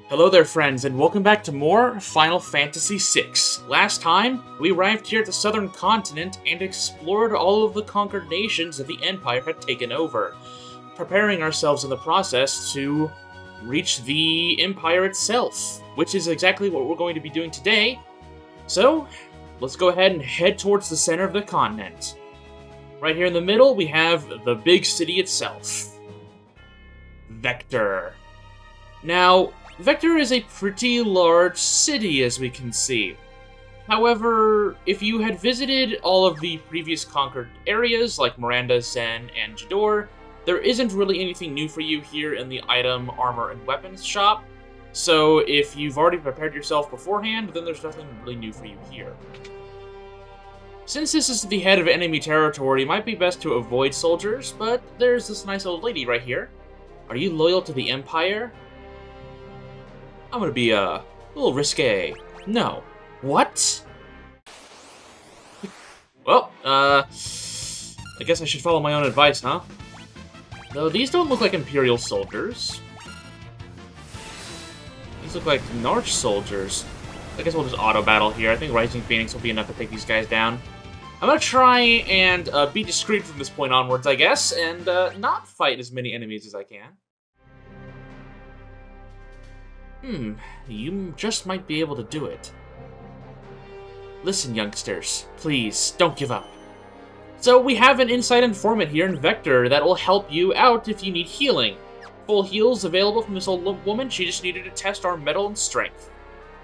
Hello there, friends, and welcome back to more Final Fantasy VI. Last time, we arrived here at the southern continent and explored all of the conquered nations that the Empire had taken over, preparing ourselves in the process to reach the Empire itself, which is exactly what we're going to be doing today. So, let's go ahead and head towards the center of the continent. Right here in the middle, we have the big city itself. Vector. Now, Vector is a pretty large city, as we can see. However, if you had visited all of the previous conquered areas, like Miranda, Zen, and Jador, there isn't really anything new for you here in the item, armor, and weapons shop. So if you've already prepared yourself beforehand, then there's nothing really new for you here. Since this is the head of enemy territory, it might be best to avoid soldiers, but there's this nice old lady right here. Are you loyal to the Empire? I'm gonna be a little risque. No. What? Well, I guess I should follow my own advice, huh? Though these don't look like Imperial soldiers. These look like Narch soldiers. I guess we'll just auto-battle here. I think Rising Phoenix will be enough to take these guys down. I'm gonna try and be discreet from this point onwards, I guess, and not fight as many enemies as I can. You just might be able to do it. Listen, youngsters, please, don't give up. So we have an inside informant here in Vector that will help you out if you need healing. Full heals available from this old woman. She just needed to test our mettle and strength.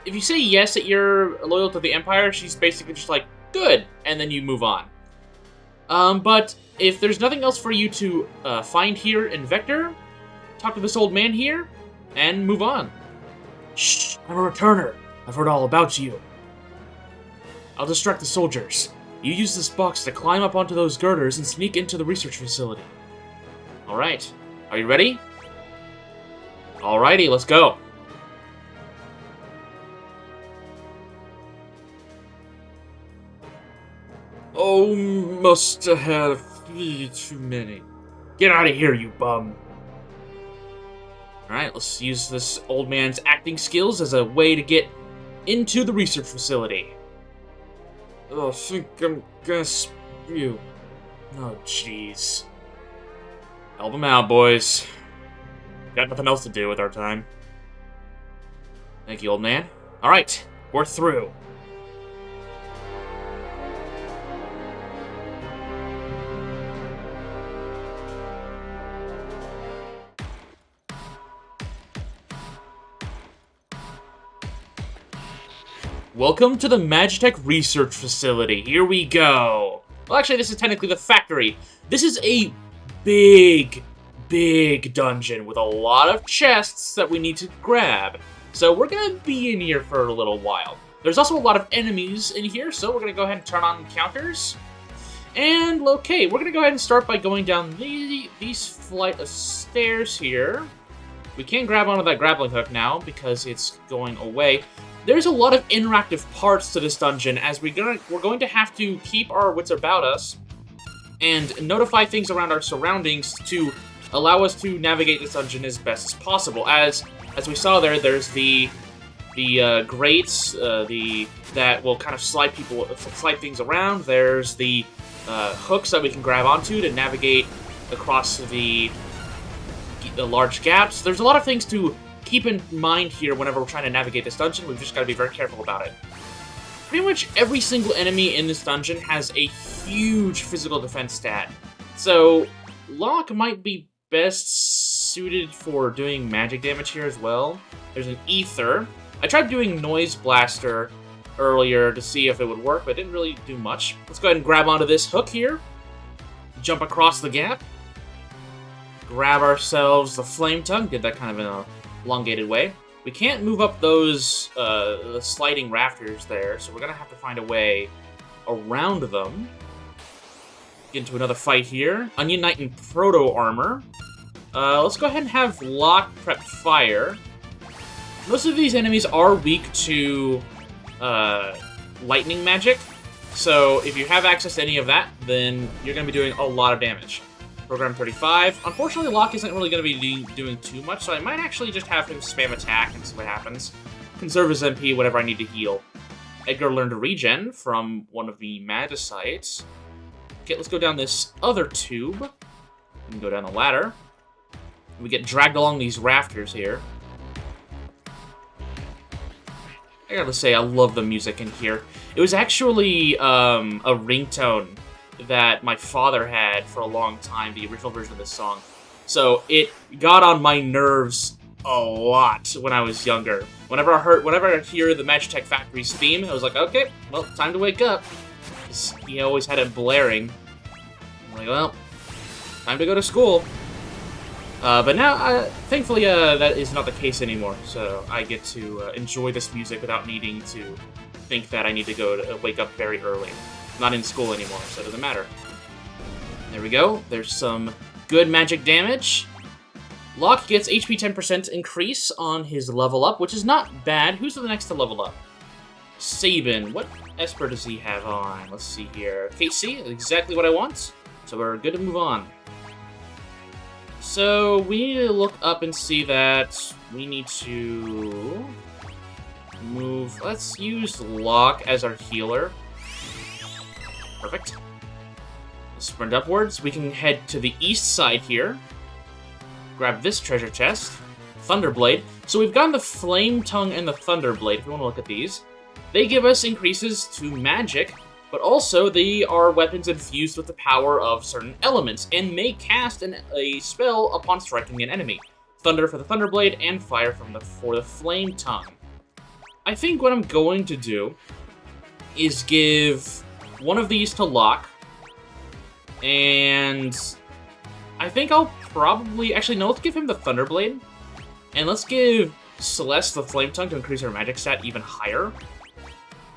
If you say yes that you're loyal to the Empire, she's basically just like, good, and then you move on. But if there's nothing else for you to find here in Vector, talk to this old man here, and move on. Shh, I'm a returner. I've heard all about you. I'll distract the soldiers. You use this box to climb up onto those girders and sneak into the research facility. Alright, are you ready? Alrighty, let's go. Oh, must have too many. Get out of here, you bum. Alright, let's use this old man's acting skills as a way to get into the research facility. Oh, I think I'm gonna spew. Oh, jeez. Help him out, boys. Got nothing else to do with our time. Thank you, old man. Alright, we're through. Welcome to the Magitek Research Facility. Here we go. Well, actually, this is technically the factory. This is a big dungeon with a lot of chests that we need to grab. So we're going to be in here for a little while. There's also a lot of enemies in here, so we're going to go ahead and turn on counters. And, okay, we're going to go ahead and start by going down these flight of stairs here. We can't grab onto that grappling hook now because it's going away. There's a lot of interactive parts to this dungeon, as we're going to have to keep our wits about us and notify things around our surroundings to allow us to navigate this dungeon as best as possible. As we saw there's the grates that will kind of slide things around. There's the hooks that we can grab onto to navigate across the large gaps. There's a lot of things to keep in mind here whenever we're trying to navigate this dungeon. We've just got to be very careful about it. Pretty much every single enemy in this dungeon has a huge physical defense stat. So, Locke might be best suited for doing magic damage here as well. There's an Ether. I tried doing Noise Blaster earlier to see if it would work, but it didn't really do much. Let's go ahead and grab onto this hook here. Jump across the gap. Grab ourselves the Flame Tongue. Did that kind of in a elongated way. We can't move up those the sliding rafters there, so we're gonna have to find a way around them. Get into another fight here. Onion Knight and Proto Armor. Let's go ahead and have Locke prep fire. Most of these enemies are weak to lightning magic, so if you have access to any of that, then you're gonna be doing a lot of damage. Program 35. Unfortunately, Locke isn't really going to be doing too much, so I might actually just have him spam attack and see what happens. Conserve his MP whenever I need to heal. Edgar learned to regen from one of the Magicites. Okay, let's go down this other tube. We can go down the ladder. We get dragged along these rafters here. I gotta say, I love the music in here. It was actually a ringtone that my father had for a long time, the original version of this song. So it got on my nerves a lot when I was younger. Whenever I hear the Magitek Factory's theme, I was like, okay, well, time to wake up. He always had it blaring. I'm like, well, time to go to school. But now, thankfully, that is not the case anymore. So I get to enjoy this music without needing to think that I need to go to wake up very early. I'm not in school anymore, so it doesn't matter. There we go. There's some good magic damage. Locke gets HP 10% increase on his level up, which is not bad. Who's the next to level up? Sabin. What Esper does he have on? Let's see here. KC, exactly what I want. So we're good to move on. So we need to look up and see that we need to move. Let's use Locke as our healer. Perfect. Let's sprint upwards. We can head to the east side here. Grab this treasure chest. Thunderblade. So we've gotten the Flame Tongue and the Thunderblade, if you want to look at these. They give us increases to magic, but also they are weapons infused with the power of certain elements, and may cast a spell upon striking an enemy. Thunder for the Thunderblade, and Fire for the Flame Tongue. I think what I'm going to do is give one of these to Locke, and I think I'll probably... Actually, no, let's give him the Thunderblade, and let's give Celeste the Flame Tongue to increase her magic stat even higher.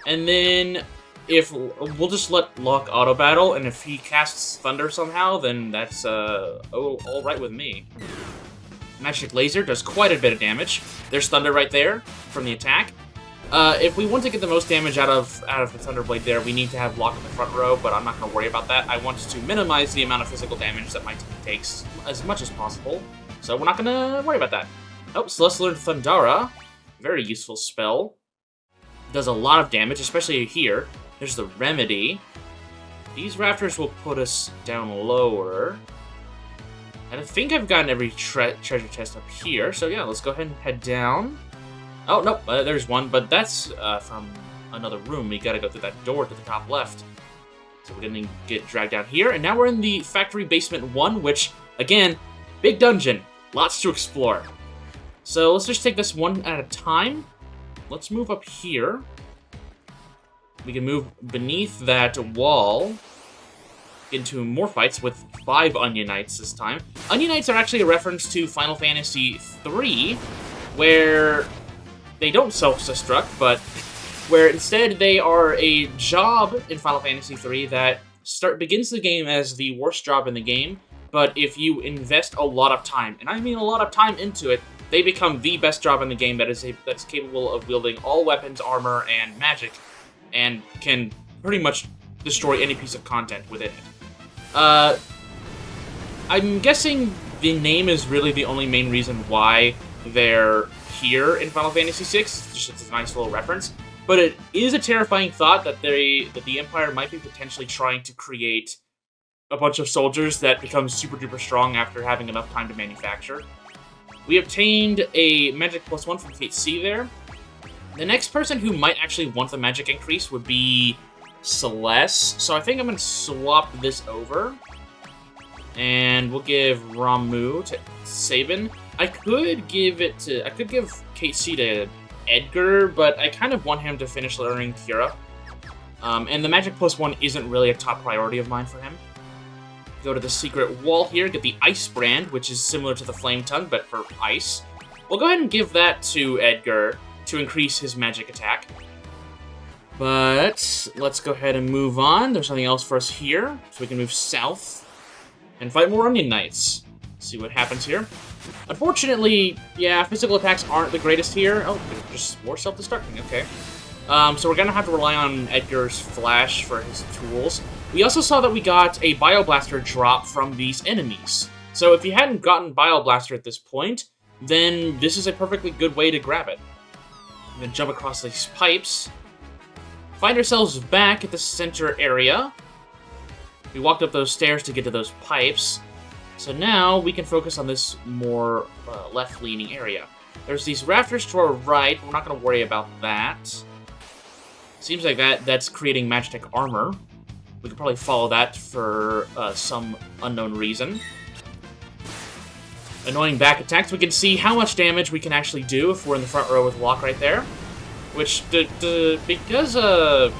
And then if we'll just let Locke auto battle, and if he casts Thunder somehow, then that's all right with me. Magic Laser does quite a bit of damage. There's Thunder right there from the attack. If we want to get the most damage out of the Thunderblade there, we need to have Locke in the front row, but I'm not going to worry about that. I want to minimize the amount of physical damage that my team takes as much as possible, so we're not going to worry about that. Oh, Celeste learned Thundara. Very useful spell. Does a lot of damage, especially here. There's the Remedy. These rafters will put us down lower. And I think I've gotten every treasure chest up here, so yeah, let's go ahead and head down. Oh, no, there's one, but that's from another room. We gotta go through that door to the top left. So we're gonna get dragged down here, and now we're in the Factory Basement 1, which, again, big dungeon. Lots to explore. So let's just take this one at a time. Let's move up here. We can move beneath that wall into more fights with 5 Onion Knights this time. Onion Knights are actually a reference to Final Fantasy III, where they don't self-destruct, but where instead they are a job in Final Fantasy III that begins the game as the worst job in the game, but if you invest a lot of time, and I mean a lot of time into it, they become the best job in the game that's capable of wielding all weapons, armor, and magic, and can pretty much destroy any piece of content within it. I'm guessing the name is really the only main reason why they're here in Final Fantasy VI. It's just a nice little reference. But it is a terrifying thought that the Empire might be potentially trying to create a bunch of soldiers that become super duper strong after having enough time to manufacture. We obtained a Magic +1 from Kate C there. The next person who might actually want the magic increase would be Celeste. So I think I'm going to swap this over. And we'll give Ramu to Sabin. I could give Kate C to Edgar, but I kind of want him to finish learning Kira. And the Magic +1 isn't really a top priority of mine for him. Go to the secret wall here, get the Ice Brand, which is similar to the Flame Tongue, but for ice. We'll go ahead and give that to Edgar to increase his magic attack. But let's go ahead and move on. There's nothing else for us here, so we can move south and fight more Onion Knights. See what happens here. Unfortunately, yeah, physical attacks aren't the greatest here. Oh, just more self-destructing, okay. So we're gonna have to rely on Edgar's Flash for his tools. We also saw that we got a Bioblaster drop from these enemies. So if you hadn't gotten Bioblaster at this point, then this is a perfectly good way to grab it. And then jump across these pipes. Find ourselves back at the center area. We walked up those stairs to get to those pipes. So now we can focus on this more left-leaning area. There's these rafters to our right. We're not going to worry about that. Seems like that's creating Magitek armor. We could probably follow that for some unknown reason. Annoying back attacks. We can see how much damage we can actually do if we're in the front row with Locke right there. Which, because the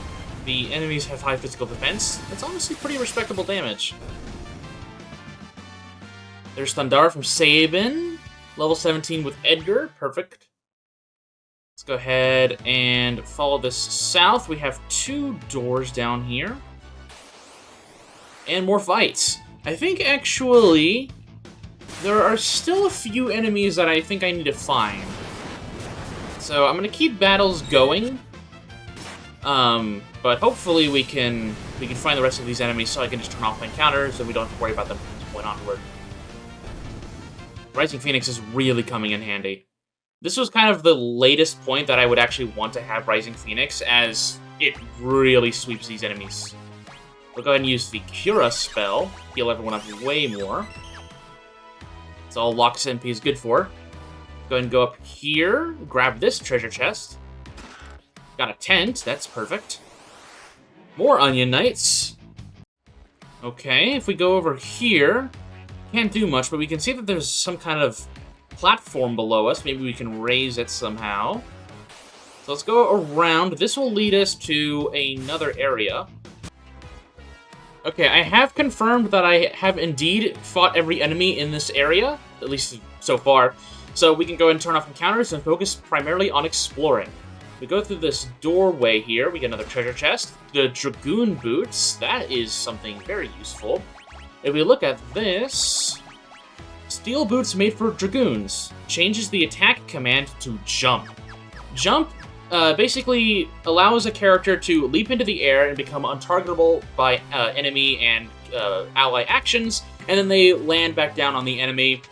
enemies have high physical defense, that's honestly pretty respectable damage. There's Thundar from Sabin. Level 17 with Edgar. Perfect. Let's go ahead and follow this south. We have 2 doors down here. And more fights. I think, actually, there are still a few enemies that I think I need to find. So I'm going to keep battles going. But hopefully we can find the rest of these enemies so I can just turn off encounters and we don't have to worry about them from this point onward. Rising Phoenix is really coming in handy. This was kind of the latest point that I would actually want to have Rising Phoenix, as it really sweeps these enemies. We'll go ahead and use the Cura spell, heal everyone up way more. That's all Locke's MP is good for. Go ahead and go up here, grab this treasure chest. Got a tent, that's perfect. More Onion Knights. Okay, if we go over here, can't do much, but we can see that there's some kind of platform below us. Maybe we can raise it somehow. So let's go around. This will lead us to another area. Okay, I have confirmed that I have indeed fought every enemy in this area, at least so far. So we can go ahead and turn off encounters and focus primarily on exploring. We go through this doorway here, we get another treasure chest. The Dragoon Boots, that is something very useful. If we look at this, Steel Boots made for Dragoons. Changes the attack command to Jump. Jump basically allows a character to leap into the air and become untargetable by enemy and ally actions, and then they land back down on the enemy,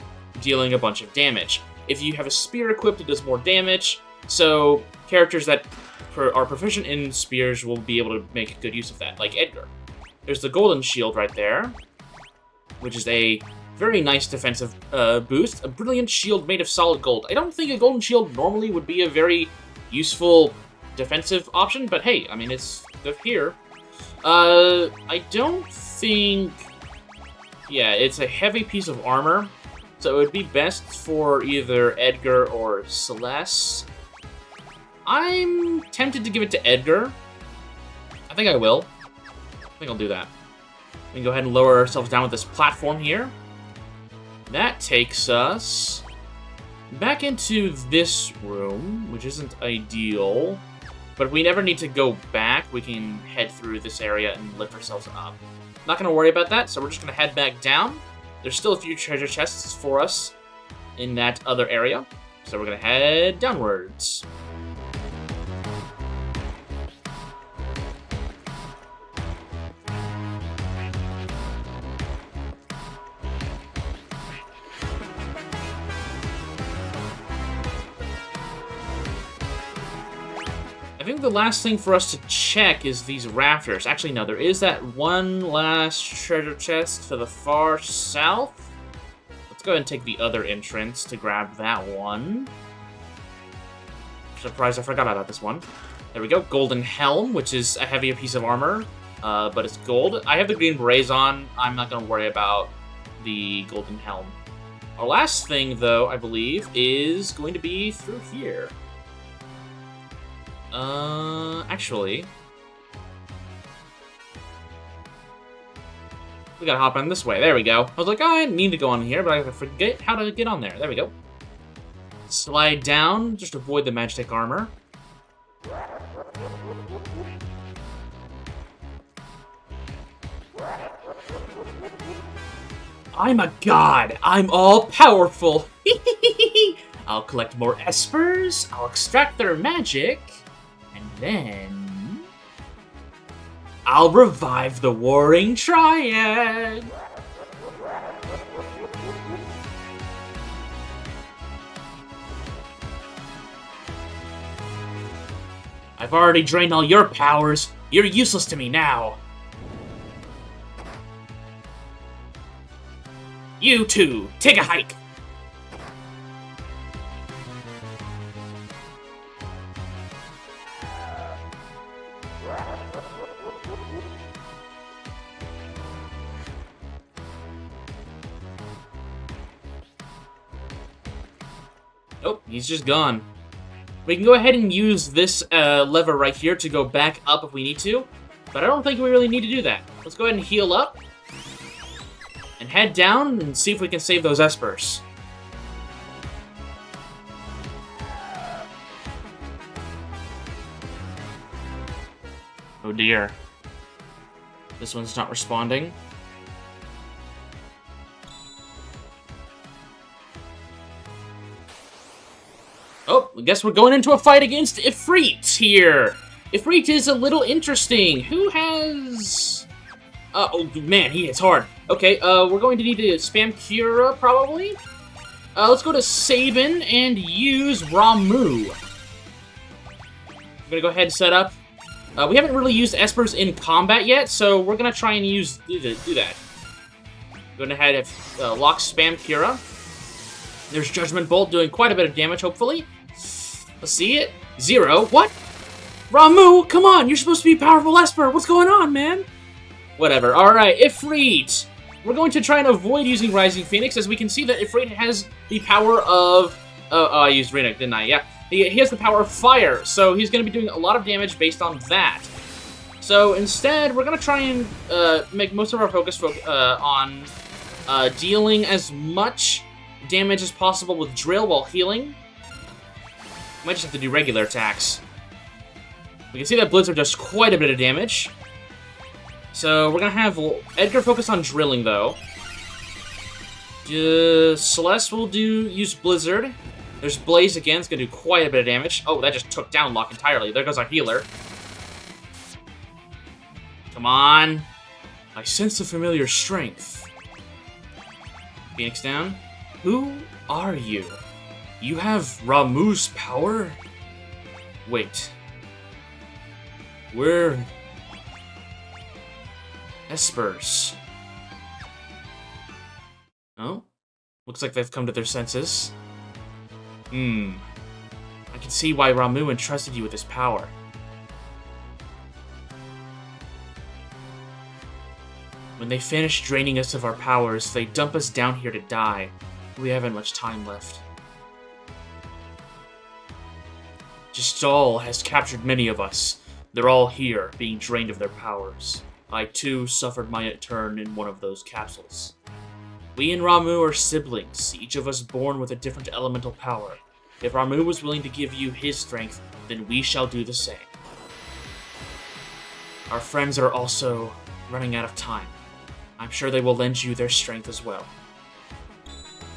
dealing a bunch of damage. If you have a spear equipped, it does more damage, so characters that are proficient in spears will be able to make good use of that, like Edgar. There's the Golden Shield right there, which is a very nice defensive boost. A brilliant shield made of solid gold. I don't think a Golden Shield normally would be a very useful defensive option, but hey, I mean, it's here. I don't think... Yeah, it's a heavy piece of armor, so it would be best for either Edgar or Celeste. I'm tempted to give it to Edgar. I think I will. I think I'll do that. We can go ahead and lower ourselves down with this platform here. That takes us back into this room, which isn't ideal. But if we never need to go back, we can head through this area and lift ourselves up. Not going to worry about that, so we're just going to head back down. There's still a few treasure chests for us in that other area, so we're going to head downwards. I think the last thing for us to check is these rafters. Actually, no, there is that one last treasure chest to the far south. Let's go ahead and take the other entrance to grab that one. Surprised I forgot about this one. There we go. Golden Helm, which is a heavier piece of armor, but it's gold. I have the green berets on. I'm not going to worry about the Golden Helm. Our last thing, though, I believe, is going to be through here. Actually, we gotta hop on this way. There we go. I was like, oh, I need to go on here, but I forget how to get on there. There we go. Slide down, just avoid the Magitek armor. I'm a god. I'm all powerful. I'll collect more Epsers, I'll extract their magic, and then... I'll revive the Warring Triad! I've already drained all your powers. You're useless to me now. You two, take a hike. Oh, he's just gone. We can go ahead and use this lever right here to go back up if we need to, but I don't think we really need to do that. Let's go ahead and heal up, and head down and see if we can save those Epsers. Oh dear. This one's not responding. Oh, I guess we're going into a fight against Ifrit here. Ifrit is a little interesting. Who has... oh, man, he hits hard. Okay, we're going to need to spam Cura, probably. Let's go to Sabin and use Ramu. I'm gonna go ahead and set up. We haven't really used Epsers in combat yet, so we're gonna try and do that. Go ahead and lock spam Cura. There's Judgment Bolt doing quite a bit of damage, hopefully. Let's see it. 0. What? Ramu, come on! You're supposed to be a powerful Esper! What's going on, man? Whatever. Alright, Ifrit! We're going to try and avoid using Rising Phoenix, as we can see that Ifrit has the power of... Oh, I used Renick, didn't I? Yeah. He has the power of fire, so he's going to be doing a lot of damage based on that. So instead, we're going to try and make most of our focus on dealing as much damage as possible with Drill while healing. Might just have to do regular attacks. We can see that Blizzard does quite a bit of damage. So we're gonna have Edgar focus on drilling though. Celeste will use Blizzard. There's Blaze again, it's gonna do quite a bit of damage. Oh, that just took down Locke entirely. There goes our healer. Come on. I sense a familiar strength. Phoenix down. Who are you? You have Ramu's power? Wait. We're... Epsers. Oh? Looks like they've come to their senses. I can see why Ramu entrusted you with his power. When they finish draining us of our powers, they dump us down here to die. We haven't much time left. Gestal has captured many of us. They're all here, being drained of their powers. I, too, suffered my turn in one of those capsules. We and Ramu are siblings, each of us born with a different elemental power. If Ramu was willing to give you his strength, then we shall do the same. Our friends are also running out of time. I'm sure they will lend you their strength as well.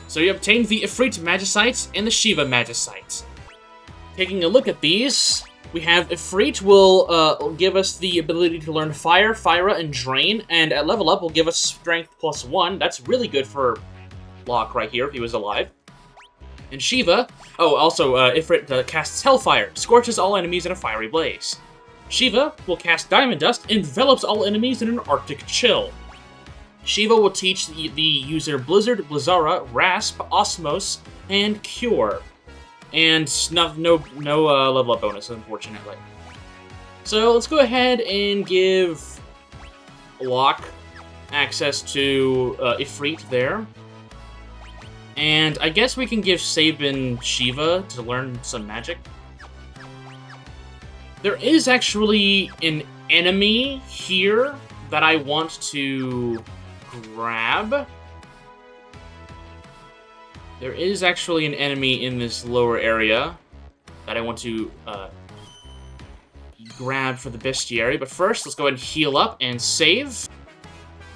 So you obtained the Ifrit Magicites and the Shiva Magicites. Taking a look at these, we have Ifrit will give us the ability to learn Fire, Fyra, and Drain, and at level up will give us Strength +1. That's really good for Locke right here if he was alive. And Shiva, Ifrit casts Hellfire, scorches all enemies in a fiery blaze. Shiva will cast Diamond Dust, envelops all enemies in an Arctic chill. Shiva will teach the user Blizzard, Blizzara, Rasp, Osmos, and Cure. And no level up bonus, unfortunately. So let's go ahead and give Locke access to Ifrit there. And I guess we can give Sabin Shiva to learn some magic. There is actually an enemy here that I want to grab. There is actually an enemy in this lower area that I want to grab for the bestiary. But first, let's go ahead and heal up and save.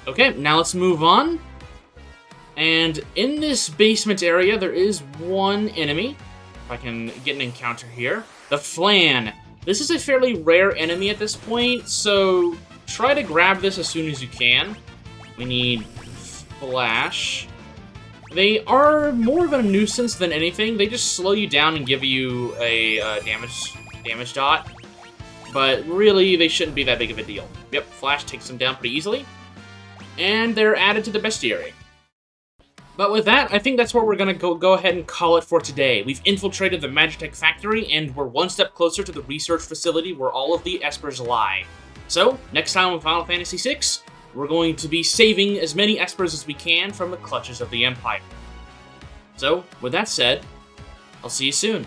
Okay, now let's move on. And in this basement area, there is one enemy. If I can get an encounter here. The Flan. This is a fairly rare enemy at this point, so try to grab this as soon as you can. We need Flash. They are more of a nuisance than anything. They just slow you down and give you a damage dot. But really, they shouldn't be that big of a deal. Yep, Flash takes them down pretty easily. And they're added to the bestiary. But with that, I think that's where we're going to go ahead and call it for today. We've infiltrated the Magitek Factory, and we're one step closer to the research facility where all of the Epsers lie. So, next time on Final Fantasy VI, we're going to be saving as many Epsers as we can from the clutches of the Empire. So, with that said, I'll see you soon.